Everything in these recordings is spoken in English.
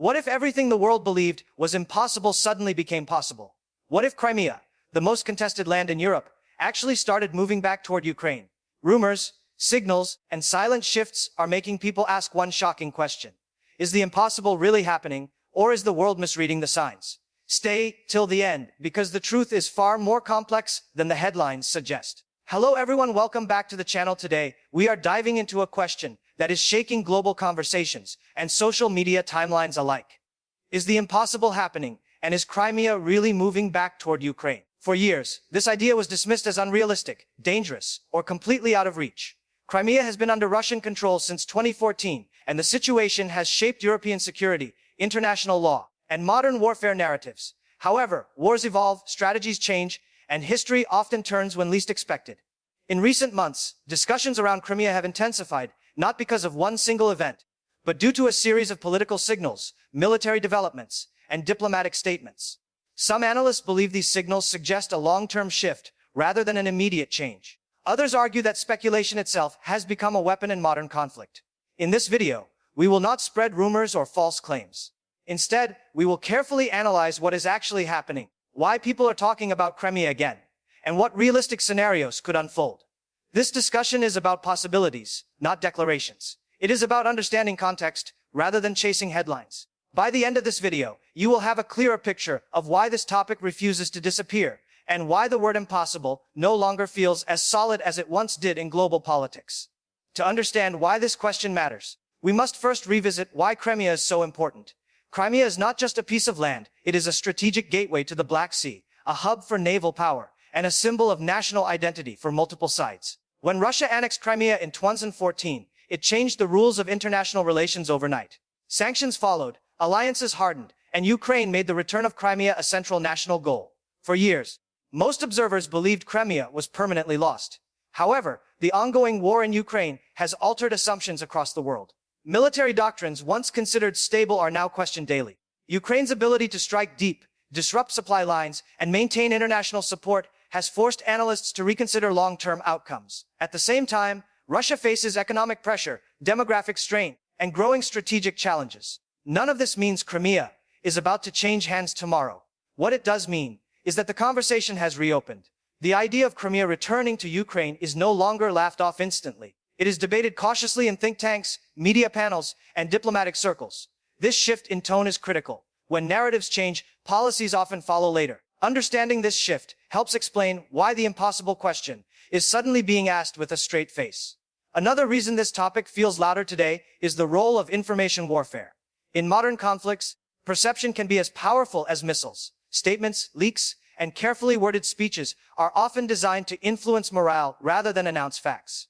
What if everything the world believed was impossible suddenly became possible? What if Crimea, the most contested land in Europe, actually started moving back toward Ukraine? Rumors, signals, and silent shifts are making people ask one shocking question. Is the impossible really happening, or is the world misreading the signs? Stay till the end, because the truth is far more complex than the headlines suggest. Hello everyone, welcome back to the channel. Today, we are diving into a question that is shaking global conversations and social media timelines alike. Is the impossible happening, and is Crimea really moving back toward Ukraine? For years, this idea was dismissed as unrealistic, dangerous, or completely out of reach. Crimea has been under Russian control since 2014, and the situation has shaped European security, international law, and modern warfare narratives. However, wars evolve, strategies change, and history often turns when least expected. In recent months, discussions around Crimea have intensified, not because of one single event, but due to a series of political signals, military developments, and diplomatic statements. Some analysts believe these signals suggest a long-term shift rather than an immediate change. Others argue that speculation itself has become a weapon in modern conflict. In this video, we will not spread rumors or false claims. Instead, we will carefully analyze what is actually happening, why people are talking about Crimea again, and what realistic scenarios could unfold. This discussion is about possibilities, not declarations. It is about understanding context rather than chasing headlines. By the end of this video, you will have a clearer picture of why this topic refuses to disappear and why the word impossible no longer feels as solid as it once did in global politics. To understand why this question matters, we must first revisit why Crimea is so important. Crimea is not just a piece of land, it is a strategic gateway to the Black Sea, a hub for naval power, and a symbol of national identity for multiple sides. When Russia annexed Crimea in 2014, it changed the rules of international relations overnight. Sanctions followed, alliances hardened, and Ukraine made the return of Crimea a central national goal. For years, most observers believed Crimea was permanently lost. However, the ongoing war in Ukraine has altered assumptions across the world. Military doctrines once considered stable are now questioned daily. Ukraine's ability to strike deep, disrupt supply lines, and maintain international support has forced analysts to reconsider long-term outcomes. At the same time, Russia faces economic pressure, demographic strain, and growing strategic challenges. None of this means Crimea is about to change hands tomorrow. What it does mean is that the conversation has reopened. The idea of Crimea returning to Ukraine is no longer laughed off instantly. It is debated cautiously in think tanks, media panels, and diplomatic circles. This shift in tone is critical. When narratives change, policies often follow later. Understanding this shift helps explain why the impossible question is suddenly being asked with a straight face. Another reason this topic feels louder today is the role of information warfare. In modern conflicts, perception can be as powerful as missiles. Statements, leaks, and carefully worded speeches are often designed to influence morale rather than announce facts.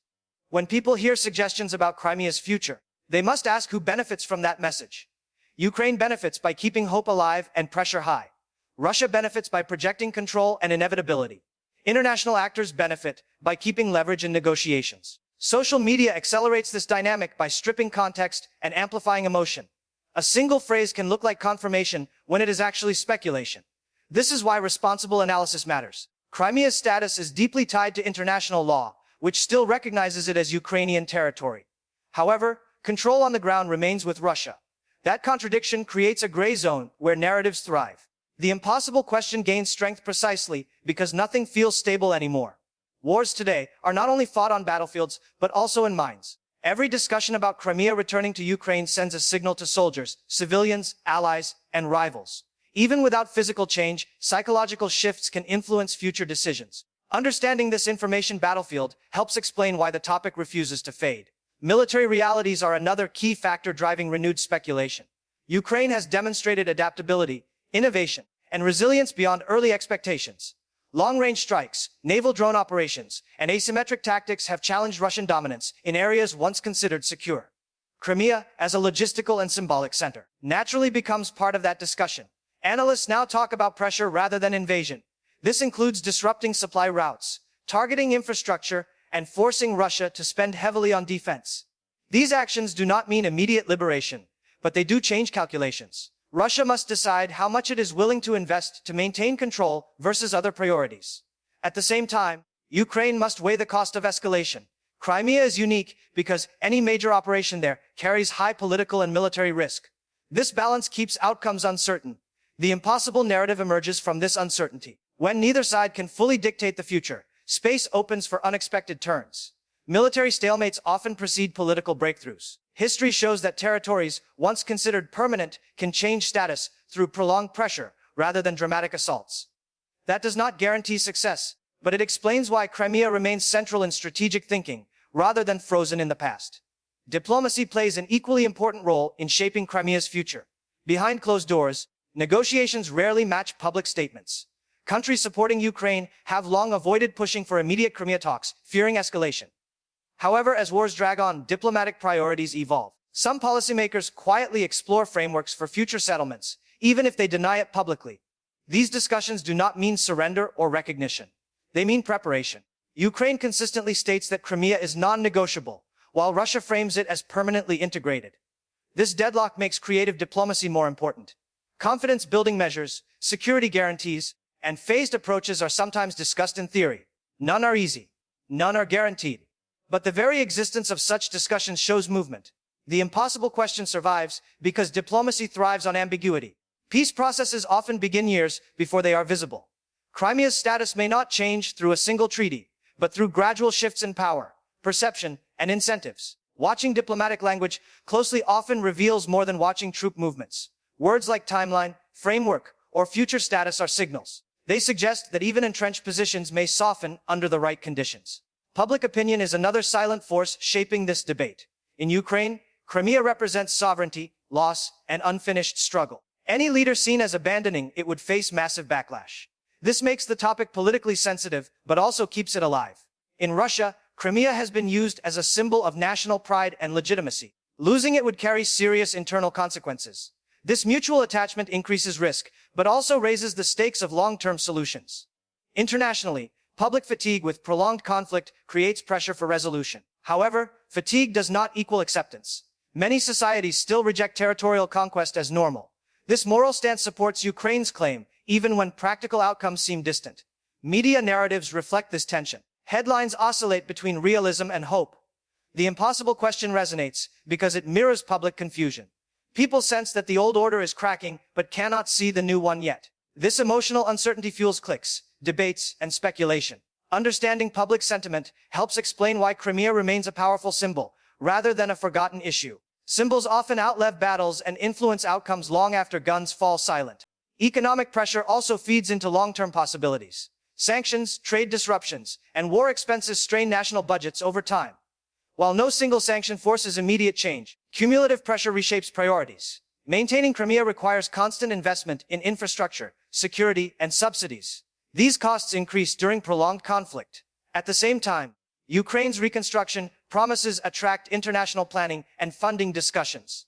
When people hear suggestions about Crimea's future, they must ask who benefits from that message. Ukraine benefits by keeping hope alive and pressure high. Russia benefits by projecting control and inevitability. International actors benefit by keeping leverage in negotiations. Social media accelerates this dynamic by stripping context and amplifying emotion. A single phrase can look like confirmation when it is actually speculation. This is why responsible analysis matters. Crimea's status is deeply tied to international law, which still recognizes it as Ukrainian territory. However, control on the ground remains with Russia. That contradiction creates a gray zone where narratives thrive. The impossible question gains strength precisely because nothing feels stable anymore. Wars today are not only fought on battlefields, but also in minds. Every discussion about Crimea returning to Ukraine sends a signal to soldiers, civilians, allies, and rivals. Even without physical change, psychological shifts can influence future decisions. Understanding this information battlefield helps explain why the topic refuses to fade. Military realities are another key factor driving renewed speculation. Ukraine has demonstrated adaptability, innovation, and resilience beyond early expectations. Long-range strikes, naval drone operations, and asymmetric tactics have challenged Russian dominance in areas once considered secure. Crimea, as a logistical and symbolic center, naturally becomes part of that discussion. Analysts now talk about pressure rather than invasion. This includes disrupting supply routes, targeting infrastructure, and forcing Russia to spend heavily on defense. These actions do not mean immediate liberation, but they do change calculations. Russia must decide how much it is willing to invest to maintain control versus other priorities. At the same time, Ukraine must weigh the cost of escalation. Crimea is unique because any major operation there carries high political and military risk. This balance keeps outcomes uncertain. The impossible narrative emerges from this uncertainty. When neither side can fully dictate the future, space opens for unexpected turns. Military stalemates often precede political breakthroughs. History shows that territories, once considered permanent, can change status through prolonged pressure rather than dramatic assaults. That does not guarantee success, but it explains why Crimea remains central in strategic thinking rather than frozen in the past. Diplomacy plays an equally important role in shaping Crimea's future. Behind closed doors, negotiations rarely match public statements. Countries supporting Ukraine have long avoided pushing for immediate Crimea talks, fearing escalation. However, as wars drag on, diplomatic priorities evolve. Some policymakers quietly explore frameworks for future settlements, even if they deny it publicly. These discussions do not mean surrender or recognition. They mean preparation. Ukraine consistently states that Crimea is non-negotiable, while Russia frames it as permanently integrated. This deadlock makes creative diplomacy more important. Confidence-building measures, security guarantees, and phased approaches are sometimes discussed in theory. None are easy. None are guaranteed. But the very existence of such discussions shows movement. The impossible question survives because diplomacy thrives on ambiguity. Peace processes often begin years before they are visible. Crimea's status may not change through a single treaty, but through gradual shifts in power, perception, and incentives. Watching diplomatic language closely often reveals more than watching troop movements. Words like timeline, framework, or future status are signals. They suggest that even entrenched positions may soften under the right conditions. Public opinion is another silent force shaping this debate. In Ukraine, Crimea represents sovereignty, loss, and unfinished struggle. Any leader seen as abandoning it would face massive backlash. This makes the topic politically sensitive, but also keeps it alive. In Russia, Crimea has been used as a symbol of national pride and legitimacy. Losing it would carry serious internal consequences. This mutual attachment increases risk, but also raises the stakes of long-term solutions. Internationally, public fatigue with prolonged conflict creates pressure for resolution. However, fatigue does not equal acceptance. Many societies still reject territorial conquest as normal. This moral stance supports Ukraine's claim, even when practical outcomes seem distant. Media narratives reflect this tension. Headlines oscillate between realism and hope. The impossible question resonates because it mirrors public confusion. People sense that the old order is cracking, but cannot see the new one yet. This emotional uncertainty fuels clicks, debates, and speculation. Understanding public sentiment helps explain why Crimea remains a powerful symbol, rather than a forgotten issue. Symbols often outlive battles and influence outcomes long after guns fall silent. Economic pressure also feeds into long-term possibilities. Sanctions, trade disruptions, and war expenses strain national budgets over time. While no single sanction forces immediate change, cumulative pressure reshapes priorities. Maintaining Crimea requires constant investment in infrastructure, security, and subsidies. These costs increase during prolonged conflict. At the same time, Ukraine's reconstruction promises attract international planning and funding discussions.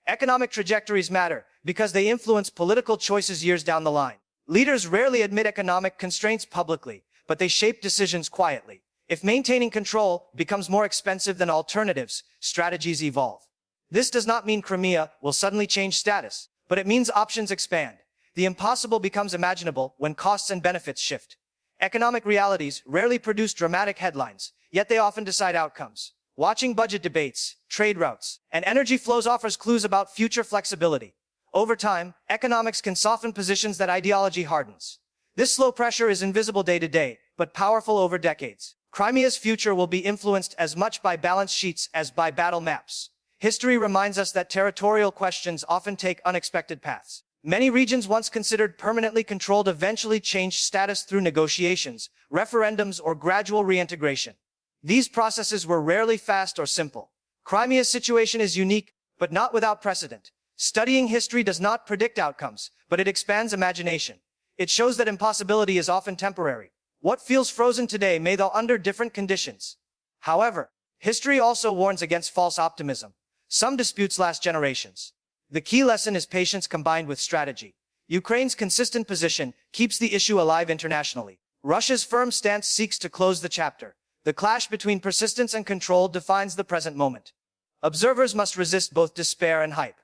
Economic trajectories matter because they influence political choices years down the line. Leaders rarely admit economic constraints publicly, but they shape decisions quietly. If maintaining control becomes more expensive than alternatives, strategies evolve. This does not mean Crimea will suddenly change status, but it means options expand. The impossible becomes imaginable when costs and benefits shift. Economic realities rarely produce dramatic headlines, yet they often decide outcomes. Watching budget debates, trade routes, and energy flows offers clues about future flexibility. Over time, economics can soften positions that ideology hardens. This slow pressure is invisible day to day, but powerful over decades. Crimea's future will be influenced as much by balance sheets as by battle maps. History reminds us that territorial questions often take unexpected paths. Many regions once considered permanently controlled eventually changed status through negotiations, referendums, or gradual reintegration. These processes were rarely fast or simple. Crimea's situation is unique, but not without precedent. Studying history does not predict outcomes, but it expands imagination. It shows that impossibility is often temporary. What feels frozen today may thaw under different conditions. However, history also warns against false optimism. Some disputes last generations. The key lesson is patience combined with strategy. Ukraine's consistent position keeps the issue alive internationally. Russia's firm stance seeks to close the chapter. The clash between persistence and control defines the present moment. Observers must resist both despair and hype.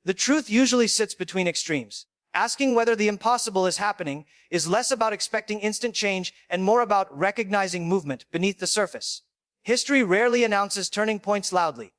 The truth usually sits between extremes. Asking whether the impossible is happening is less about expecting instant change and more about recognizing movement beneath the surface. History rarely announces turning points loudly.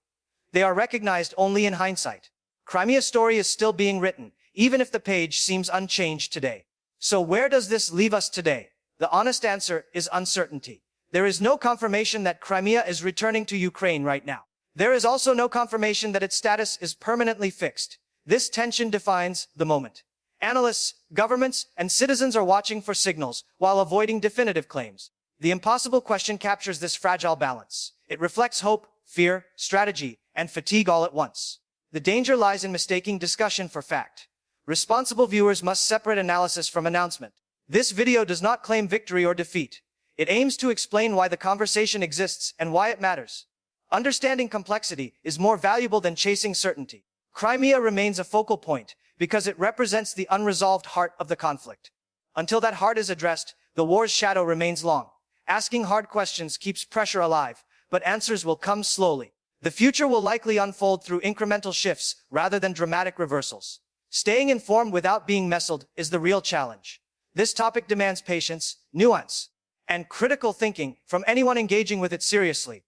They are recognized only in hindsight. Crimea's story is still being written, even if the page seems unchanged today. So where does this leave us today? The honest answer is uncertainty. There is no confirmation that Crimea is returning to Ukraine right now. There is also no confirmation that its status is permanently fixed. This tension defines the moment. Analysts, governments, and citizens are watching for signals while avoiding definitive claims. The impossible question captures this fragile balance. It reflects hope, fear, strategy, and fatigue all at once. The danger lies in mistaking discussion for fact. Responsible viewers must separate analysis from announcement. This video does not claim victory or defeat. It aims to explain why the conversation exists and why it matters. Understanding complexity is more valuable than chasing certainty. Crimea remains a focal point because it represents the unresolved heart of the conflict. Until that heart is addressed, the war's shadow remains long. Asking hard questions keeps pressure alive, but answers will come slowly. The future will likely unfold through incremental shifts rather than dramatic reversals. Staying informed without being messled is the real challenge. This topic demands patience, nuance, and critical thinking from anyone engaging with it seriously.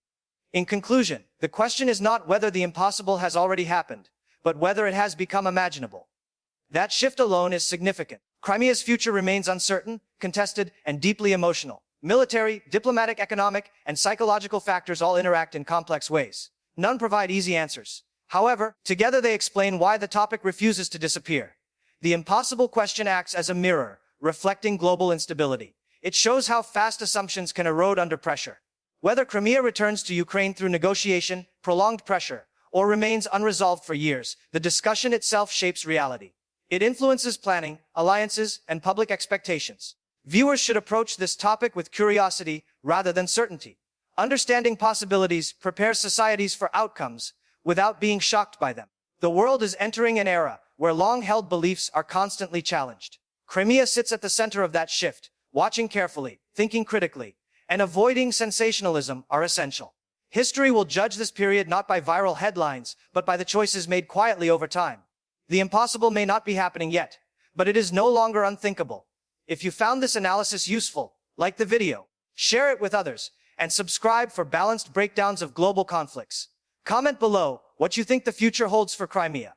In conclusion, the question is not whether the impossible has already happened, but whether it has become imaginable. That shift alone is significant. Crimea's future remains uncertain, contested, and deeply emotional. Military, diplomatic, economic, and psychological factors all interact in complex ways. None provide easy answers. However, together they explain why the topic refuses to disappear. The impossible question acts as a mirror, reflecting global instability. It shows how fast assumptions can erode under pressure. Whether Crimea returns to Ukraine through negotiation, prolonged pressure, or remains unresolved for years, the discussion itself shapes reality. It influences planning, alliances, and public expectations. Viewers should approach this topic with curiosity rather than certainty. Understanding possibilities prepares societies for outcomes without being shocked by them. The world is entering an era where long-held beliefs are constantly challenged. Crimea sits at the center of that shift. Watching carefully, thinking critically, and avoiding sensationalism are essential. History will judge this period not by viral headlines, but by the choices made quietly over time. The impossible may not be happening yet, but it is no longer unthinkable. If you found this analysis useful, like the video, share it with others, and subscribe for balanced breakdowns of global conflicts. Comment below what you think the future holds for Crimea.